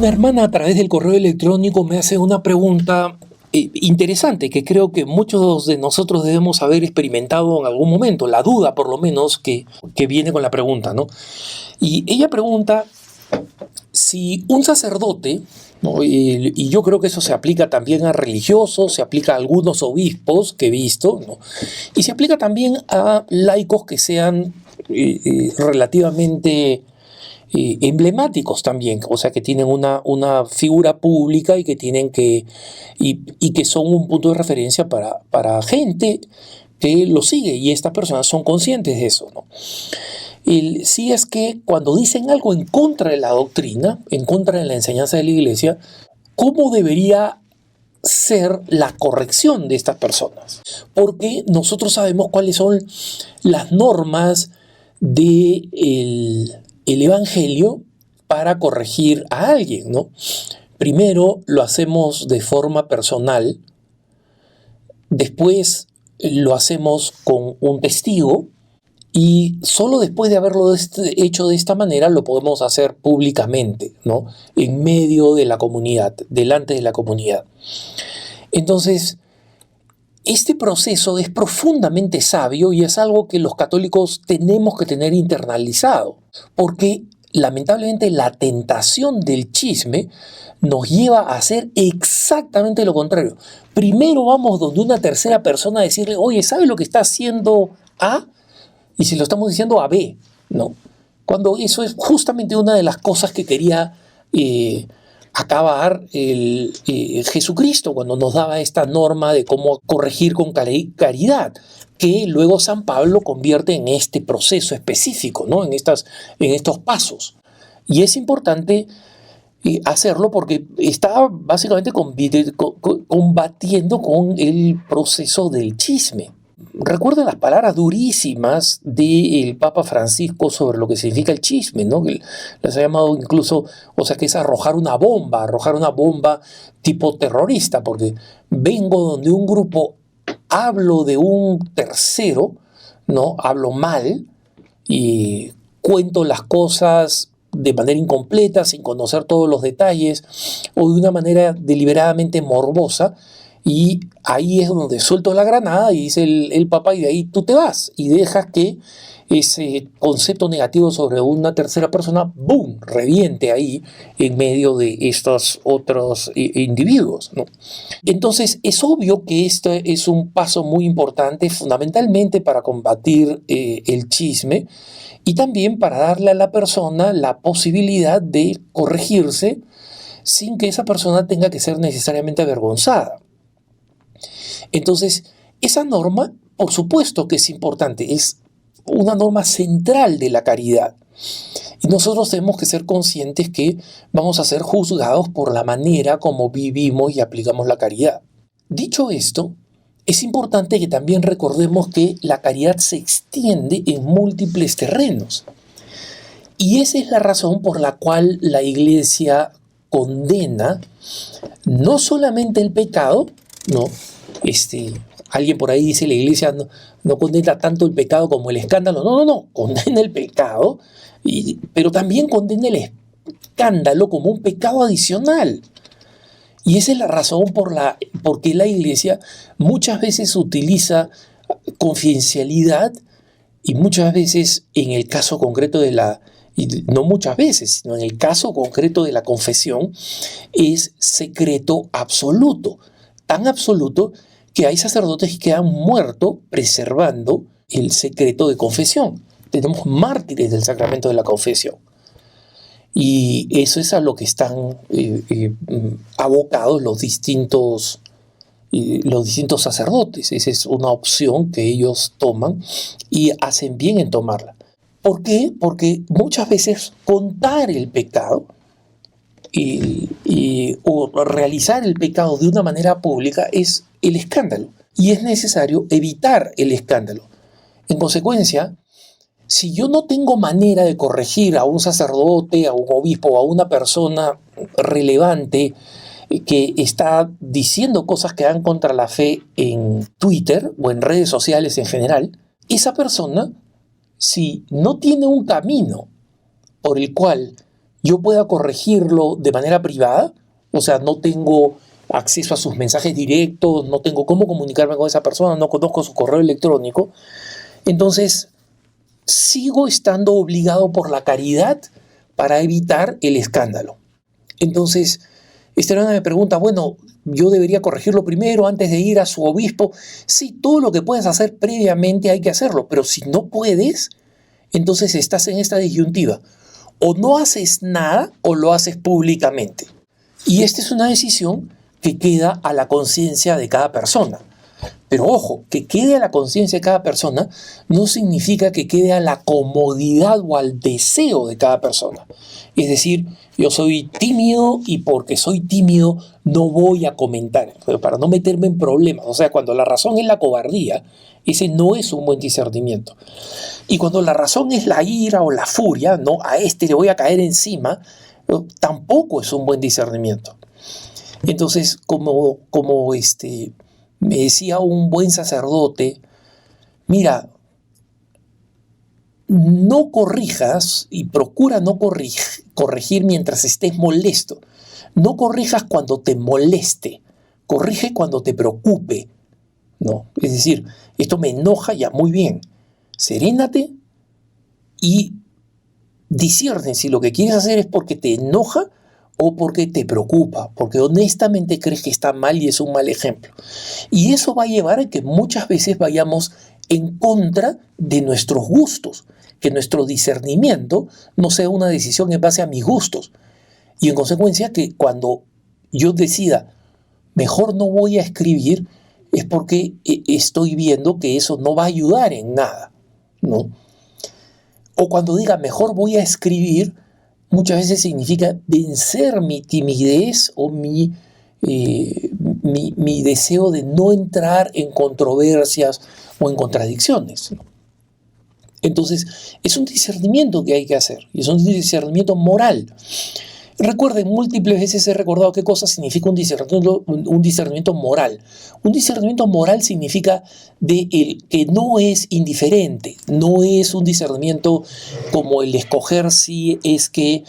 Una hermana a través del correo electrónico me hace una pregunta interesante que creo que muchos de nosotros debemos haber experimentado en algún momento, la duda por lo menos que viene con la pregunta, ¿no? Y ella pregunta si un sacerdote, ¿no? Y yo creo que eso se aplica también a religiosos, se aplica a algunos obispos que he visto, ¿no? Y se aplica también a laicos que sean relativamente emblemáticos también, o sea que tienen una figura pública y que y que son un punto de referencia para gente que lo sigue, y estas personas son conscientes de eso, ¿no? Sí es que cuando dicen algo en contra de la doctrina, en contra de la enseñanza de la Iglesia, ¿cómo debería ser la corrección de estas personas? Porque nosotros sabemos cuáles son las normas del el Evangelio para corregir a alguien, ¿no? Primero lo hacemos de forma personal, después lo hacemos con un testigo, y solo después de haberlo hecho de esta manera lo podemos hacer públicamente, ¿no? En medio de la comunidad, delante de la comunidad. Entonces, este proceso es profundamente sabio y es algo que los católicos tenemos que tener internalizado, porque lamentablemente la tentación del chisme nos lleva a hacer exactamente lo contrario. Primero vamos donde una tercera persona a decirle, oye, ¿sabe lo que está haciendo A? Y si lo estamos diciendo a B, ¿no? Cuando eso es justamente una de las cosas que quería acabar Jesucristo cuando nos daba esta norma de cómo corregir con caridad, que luego San Pablo convierte en este proceso específico, ¿no? en estos pasos. Y es importante hacerlo porque está básicamente combatiendo con el proceso del chisme. Recuerdo las palabras durísimas del Papa Francisco sobre lo que significa el chisme, ¿no? Que les ha llamado incluso, o sea, que es arrojar una bomba tipo terrorista, porque vengo donde un grupo, hablo de un tercero, ¿no? Hablo mal y cuento las cosas de manera incompleta, sin conocer todos los detalles, o de una manera deliberadamente morbosa. Y ahí es donde suelto la granada y dice el Papa, y de ahí tú te vas y dejas que ese concepto negativo sobre una tercera persona, ¡boom!, reviente ahí en medio de estos otros individuos, ¿no? Entonces es obvio que este es un paso muy importante fundamentalmente para combatir el chisme, y también para darle a la persona la posibilidad de corregirse sin que esa persona tenga que ser necesariamente avergonzada. Entonces, esa norma, por supuesto que es importante, es una norma central de la caridad. Y nosotros tenemos que ser conscientes que vamos a ser juzgados por la manera como vivimos y aplicamos la caridad. Dicho esto, es importante que también recordemos que la caridad se extiende en múltiples terrenos. Y esa es la razón por la cual la Iglesia condena no solamente el pecado, ¿no? Alguien por ahí dice la Iglesia no condena tanto el pecado como el escándalo. No, condena el pecado, pero también condena el escándalo como un pecado adicional. Y esa es la razón por qué la Iglesia muchas veces utiliza confidencialidad, y muchas veces en el caso concreto y no muchas veces, sino en el caso concreto de la confesión, es secreto absoluto. Tan absoluto que hay sacerdotes que han muerto preservando el secreto de confesión. Tenemos mártires del sacramento de la confesión. Y eso es a lo que están abocados los distintos sacerdotes. Esa es una opción que ellos toman y hacen bien en tomarla. ¿Por qué? Porque muchas veces contar el pecado o realizar el pecado de una manera pública es el escándalo, y es necesario evitar el escándalo. En consecuencia, si yo no tengo manera de corregir a un sacerdote, a un obispo, a una persona relevante que está diciendo cosas que van contra la fe en Twitter o en redes sociales en general, esa persona, si no tiene un camino por el cual yo pueda corregirlo de manera privada, o sea, no tengo acceso a sus mensajes directos, no tengo cómo comunicarme con esa persona, no conozco su correo electrónico, entonces sigo estando obligado por la caridad para evitar el escándalo. Entonces, Esteban me pregunta, bueno, ¿yo debería corregirlo primero antes de ir a su obispo? Sí, todo lo que puedes hacer previamente hay que hacerlo, pero si no puedes, entonces estás en esta disyuntiva. O no haces nada o lo haces públicamente. Y esta es una decisión que queda a la conciencia de cada persona. Pero ojo, que quede a la conciencia de cada persona no significa que quede a la comodidad o al deseo de cada persona. Es decir, yo soy tímido y porque soy tímido no voy a comentar, para no meterme en problemas. O sea, cuando la razón es la cobardía, ese no es un buen discernimiento. Y cuando la razón es la ira o la furia, no, a este le voy a caer encima, tampoco es un buen discernimiento. Entonces, como me decía un buen sacerdote, mira, no corrijas y procura no corregir mientras estés molesto. No corrijas cuando te moleste, corrige cuando te preocupe. No, es decir, esto me enoja, ya, muy bien. Serénate y discierne si lo que quieres hacer es porque te enoja o porque te preocupa, porque honestamente crees que está mal y es un mal ejemplo. Y eso va a llevar a que muchas veces vayamos en contra de nuestros gustos, que nuestro discernimiento no sea una decisión en base a mis gustos. Y en consecuencia que cuando yo decida, mejor no voy a escribir, es porque estoy viendo que eso no va a ayudar en nada, ¿no? O cuando diga, mejor voy a escribir, muchas veces significa vencer mi timidez o mi deseo de no entrar en controversias o en contradicciones. Entonces, es un discernimiento que hay que hacer, y es un discernimiento moral. Recuerden, múltiples veces he recordado qué cosa significa un discernimiento moral. Un discernimiento moral significa que no es indiferente, no es un discernimiento como el escoger si es que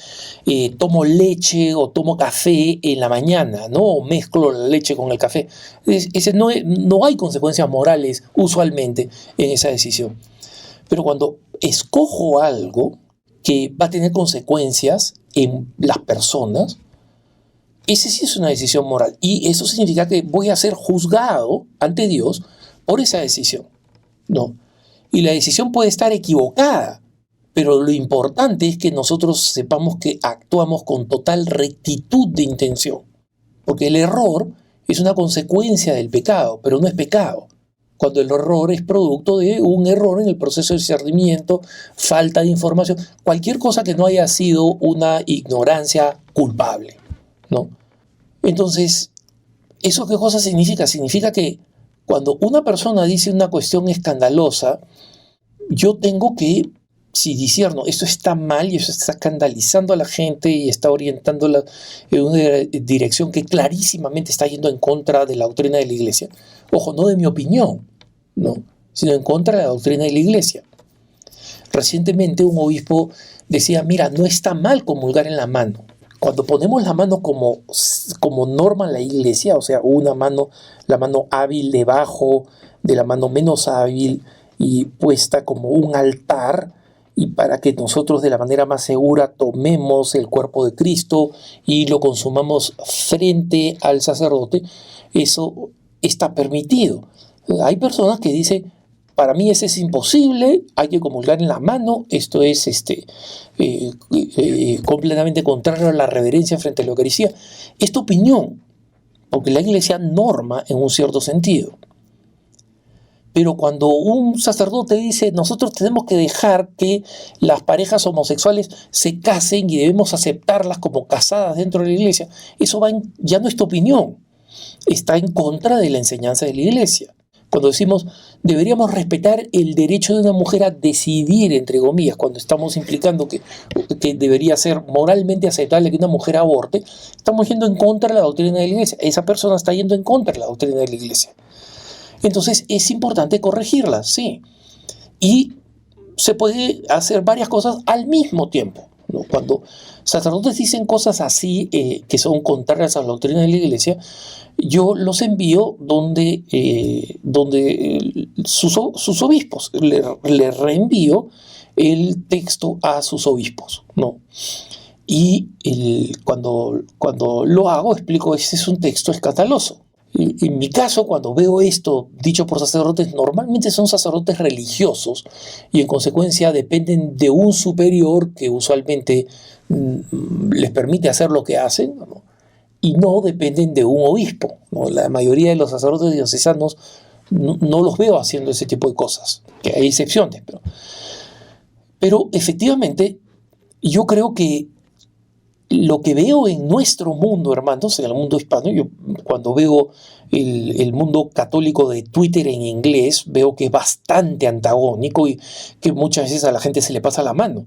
tomo leche o tomo café en la mañana, ¿no? O mezclo la leche con el café. No hay consecuencias morales usualmente en esa decisión. Pero cuando escojo algo que va a tener consecuencias en las personas, esa sí es una decisión moral. Y eso significa que voy a ser juzgado ante Dios por esa decisión, ¿no? Y la decisión puede estar equivocada, pero lo importante es que nosotros sepamos que actuamos con total rectitud de intención. Porque el error es una consecuencia del pecado, pero no es pecado. Cuando el error es producto de un error en el proceso de discernimiento, falta de información, cualquier cosa que no haya sido una ignorancia culpable, ¿no? Entonces, ¿eso qué cosa significa? Significa que cuando una persona dice una cuestión escandalosa, yo tengo que, si discierno, esto está mal y eso está escandalizando a la gente y está orientándola en una dirección que clarísimamente está yendo en contra de la doctrina de la Iglesia. Ojo, no de mi opinión, ¿no? Sino en contra de la doctrina de la Iglesia. Recientemente un obispo decía, mira, no está mal comulgar en la mano. Cuando ponemos la mano como norma en la Iglesia, o sea, la mano hábil debajo de la mano menos hábil y puesta como un altar, y para que nosotros de la manera más segura tomemos el cuerpo de Cristo y lo consumamos frente al sacerdote, eso está permitido. Hay personas que dicen, para mí eso es imposible, hay que comulgar en la mano, esto es completamente contrario a la reverencia frente a la Eucaristía. Es tu opinión, porque la Iglesia norma en un cierto sentido. Pero cuando un sacerdote dice, nosotros tenemos que dejar que las parejas homosexuales se casen y debemos aceptarlas como casadas dentro de la Iglesia, eso ya no es tu opinión, está en contra de la enseñanza de la Iglesia. Cuando decimos, deberíamos respetar el derecho de una mujer a decidir, entre comillas, cuando estamos implicando que debería ser moralmente aceptable que una mujer aborte, estamos yendo en contra de la doctrina de la Iglesia. Esa persona está yendo en contra de la doctrina de la Iglesia. Entonces es importante corregirla, sí. Y se puede hacer varias cosas al mismo tiempo, ¿no? Cuando sacerdotes dicen cosas así que son contrarias a la doctrina de la Iglesia, yo los envío donde sus obispos, le reenvío el texto a sus obispos, ¿no? Y cuando lo hago, explico, ese es un texto escandaloso. En mi caso, cuando veo esto dicho por sacerdotes, normalmente son sacerdotes religiosos y en consecuencia dependen de un superior que usualmente les permite hacer lo que hacen, ¿no? Y no dependen de un obispo, ¿no? La mayoría de los sacerdotes diocesanos no los veo haciendo ese tipo de cosas, que hay excepciones, pero efectivamente yo creo que lo que veo en nuestro mundo, hermanos, en el mundo hispano, yo cuando veo el mundo católico de Twitter en inglés, veo que es bastante antagónico y que muchas veces a la gente se le pasa la mano.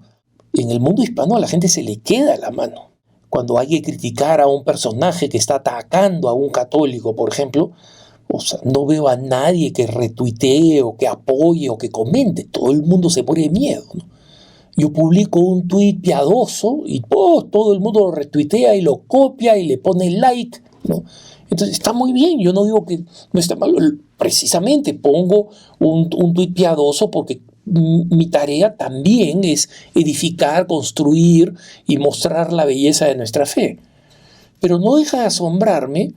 En el mundo hispano a la gente se le queda la mano. Cuando hay que criticar a un personaje que está atacando a un católico, por ejemplo, o sea, no veo a nadie que retuitee o que apoye o que comente. Todo el mundo se muere de miedo, ¿no? Yo publico un tuit piadoso y todo el mundo lo retuitea y lo copia y le pone like, ¿no? Entonces está muy bien, yo no digo que no está mal, precisamente pongo un tuit piadoso porque mi tarea también es edificar, construir y mostrar la belleza de nuestra fe. Pero no deja de asombrarme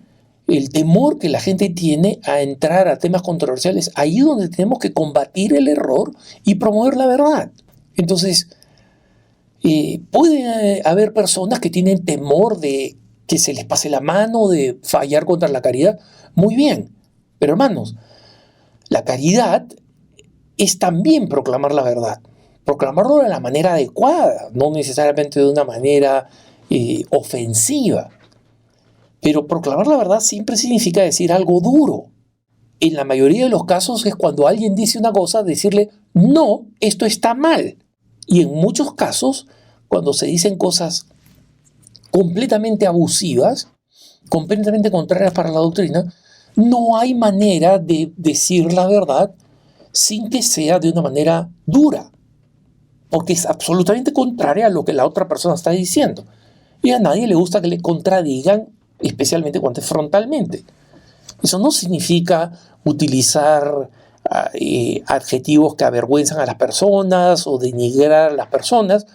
el temor que la gente tiene a entrar a temas controversiales, ahí donde tenemos que combatir el error y promover la verdad. Entonces, puede haber personas que tienen temor de que se les pase la mano, de fallar contra la caridad. Muy bien, pero hermanos, la caridad es también proclamar la verdad. Proclamarlo de la manera adecuada, no necesariamente de una manera ofensiva. Pero proclamar la verdad siempre significa decir algo duro. En la mayoría de los casos es cuando alguien dice una cosa, decirle, no, esto está mal. Y en muchos casos, cuando se dicen cosas completamente abusivas, completamente contrarias para la doctrina, no hay manera de decir la verdad sin que sea de una manera dura, porque es absolutamente contraria a lo que la otra persona está diciendo. Y a nadie le gusta que le contradigan, especialmente cuando es frontalmente. Eso no significa utilizar adjetivos que avergüenzan a las personas o denigrar a las personas,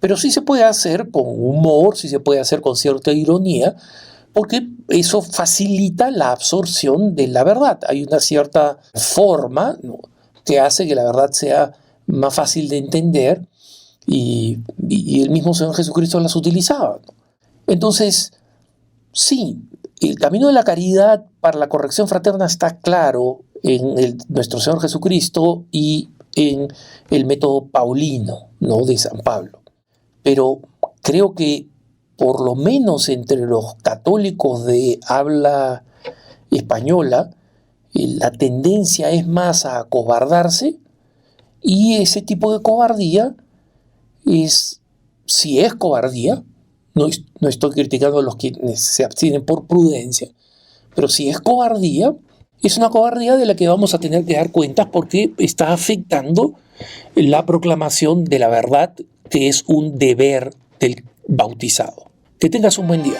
pero sí se puede hacer con humor, sí se puede hacer con cierta ironía, porque eso facilita la absorción de la verdad. Hay una cierta forma, ¿no?, que hace que la verdad sea más fácil de entender y el mismo Señor Jesucristo las utilizaba, ¿no? Entonces, sí, el camino de la caridad para la corrección fraterna está claro en nuestro Señor Jesucristo y en el método paulino, ¿no?, de San Pablo. Pero creo que por lo menos entre los católicos de habla española, la tendencia es más a acobardarse, y ese tipo de cobardía si es cobardía, no estoy criticando a los que se abstienen por prudencia, pero si es cobardía, es una cobardía de la que vamos a tener que dar cuentas porque está afectando la proclamación de la verdad, que es un deber del bautizado. Que tengas un buen día.